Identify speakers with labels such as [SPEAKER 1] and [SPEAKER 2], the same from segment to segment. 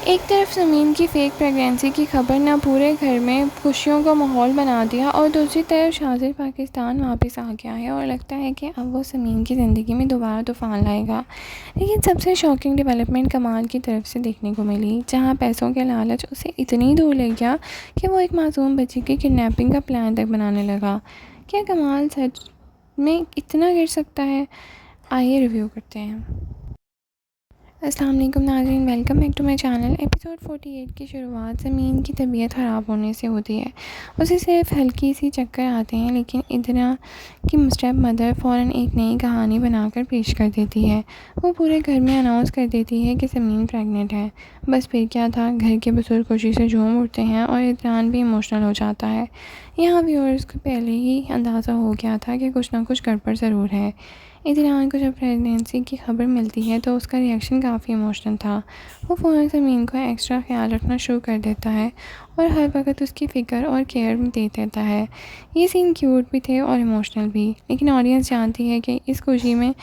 [SPEAKER 1] एक तरफ ज़मीन की फ़ेक प्रेगनेंसी की खबर ने पूरे घर में खुशियों का माहौल बना दिया और दूसरी तरफ शाज़िर पाकिस्तान वापस आ गया है और लगता है कि अब वो ज़मीन की ज़िंदगी में दोबारा तूफ़ान लाएगा। लेकिन सबसे शॉकिंग डेवलपमेंट कमाल की तरफ से देखने को मिली, जहां पैसों के लालच उसे इतनी दूर ले गया कि वो एक मासूम बच्ची की किडनैपिंग का प्लान तक बनाने लगा। क्या कमाल सच में इतना गिर सकता है? आइए रिव्यू करते हैं। अस्सलाम वालेकुम नाज़रीन, welcome back to my channel. Episode 48 की शुरुआत ज़मीन की तबीयत ख़राब होने से होती है। उसे सिर्फ हल्की सी चक्कर आते हैं, लेकिन इतना कि स्टेप मदर फ़ौरन एक नई कहानी बनाकर पेश कर देती है। वो पूरे घर में अनाउंस कर देती है कि ज़मीन प्रेग्नेंट है। बस फिर क्या था, घर के बुजुर्ग खुशी से झूम उठते हैं और इमरान भी इमोशनल हो जाता है। यहाँ व्यूअर्स को पहले ही अंदाज़ा हो गया था कि कुछ ना कुछ गड़बड़ ज़रूर है। इमरान को जब प्रेगनेंसी की खबर मिलती है तो उसका रिएक्शन काफ़ी इमोशनल था। वो फ़ौरन ज़मीन को एक्स्ट्रा ख्याल रखना शुरू कर देता है और हर वक्त उसकी फ़िक्र और केयर दे देता है। ये सीन क्यूट भी थे और इमोशनल भी, लेकिन ऑडियंस जानती है कि इस खुशी में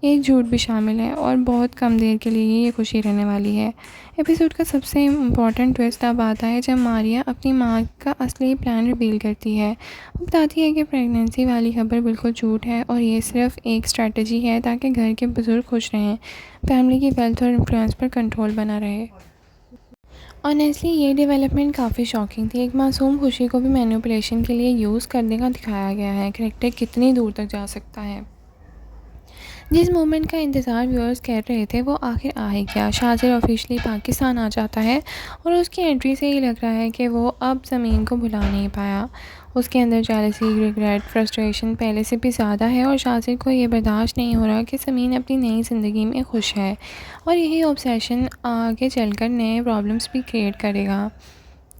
[SPEAKER 1] एक झूठ भी शामिल है और बहुत कम देर के लिए ही ये खुशी रहने वाली है। एपिसोड का सबसे इम्पॉर्टेंट ट्विस्ट तब आता है जब मारिया अपनी माँ का असली प्लान रिवील करती है। वो बताती है कि प्रेगनेंसी वाली खबर बिल्कुल झूठ है और ये सिर्फ एक स्ट्रेटजी है ताकि घर के बुजुर्ग खुश रहें, फैमिली की वेल्थ और इन्फ्लुएंस पर कंट्रोल बना रहे। ऑनेस्टली ये डेवलपमेंट काफ़ी शॉकिंग थी। एक मासूम खुशी को भी मैनिपुलेशन के लिए यूज़ करने का दिखाया गया है। कैरेक्टर कितनी दूर तक जा सकता है। जिस मोमेंट का इंतज़ार व्यूअर्स कर रहे थे वो आखिर आ ही गया। शाज़िर ऑफिशियली पाकिस्तान आ जाता है और उसकी एंट्री से ही लग रहा है कि वो अब ज़मीन को भुला नहीं पाया। उसके अंदर जेलसी, रिग्रेट, फ्रस्ट्रेशन पहले से भी ज़्यादा है और शाज़िर को ये बर्दाश्त नहीं हो रहा कि ज़मीन अपनी नई ज़िंदगी में खुश है और यही ऑब्सेशन आगे चलकर नए प्रॉब्लम्स भी क्रिएट करेगा।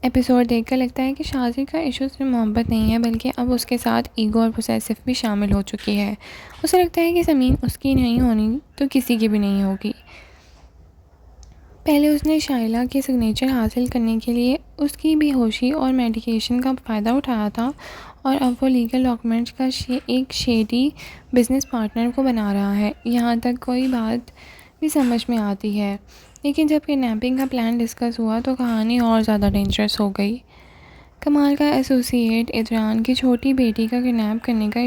[SPEAKER 1] एपिसोड देखकर लगता है कि शाज़िर का इशू सिर्फ मोहब्बत नहीं है, बल्कि अब उसके साथ ईगो और पोसेसिव भी शामिल हो चुकी है। उसे लगता है कि ज़मीन उसकी नहीं होनी तो किसी की भी नहीं होगी। पहले उसने शाइला के सिग्नेचर हासिल करने के लिए उसकी बेहोशी और मेडिकेशन का फ़ायदा उठाया था और अब वो लीगल डॉक्यूमेंट्स का एक शेडी बिजनेस पार्टनर को बना रहा है। यहाँ तक कोई बात भी समझ में आती है, लेकिन जब किडनैपिंग का प्लान डिस्कस हुआ तो कहानी और ज़्यादा डेंजरस हो गई। कमाल का एसोसिएट इमरान की छोटी बेटी का किडनैप करने का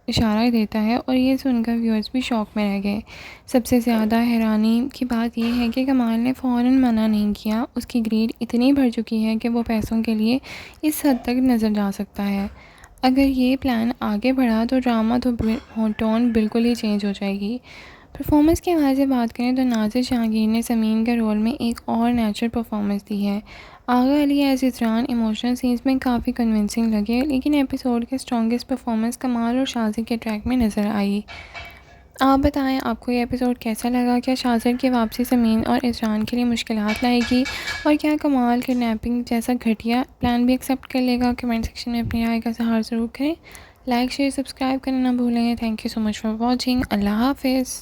[SPEAKER 1] इशारा देता है और ये सुनकर व्यूअर्स भी शॉक में रह गए। सबसे ज़्यादा हैरानी की बात यह है कि कमाल ने फ़ौरन मना नहीं किया। उसकी ग्रीड इतनी बढ़ चुकी है कि वो पैसों के लिए इस हद तक नज़र जा सकता है। अगर ये प्लान आगे बढ़ा तो ड्रामा तो टोन बिल्कुल ही चेंज हो जाएगी। परफॉर्मेंस के हवाले से बात करें तो नाज़िर जहांगीर ने ज़मीन के रोल में एक और नेचुरल परफॉर्मेंस दी है। आगा अली एज इज़रान इमोशनल सीन्स में काफ़ी कन्विंसिंग लगे, लेकिन एपिसोड के स्ट्रॉन्गेस्ट परफॉर्मेंस कमाल और शाज़िर के ट्रैक में नज़र आई। आप बताएं आपको ये एपिसोड कैसा लगा? क्या शाज़िर की वापसी ज़मीन और इज़रान के लिए मुश्किलात लाएगी और क्या कमाल किडनैपिंग जैसा घटिया प्लान भी एक्सेप्ट कर लेगा? कमेंट सेक्शन में अपनी राय का इज़हार ज़रूर करें। लाइक शेयर सब्सक्राइब करना ना भूलें। Thank you so much for watching. अल्लाह हाफिज़।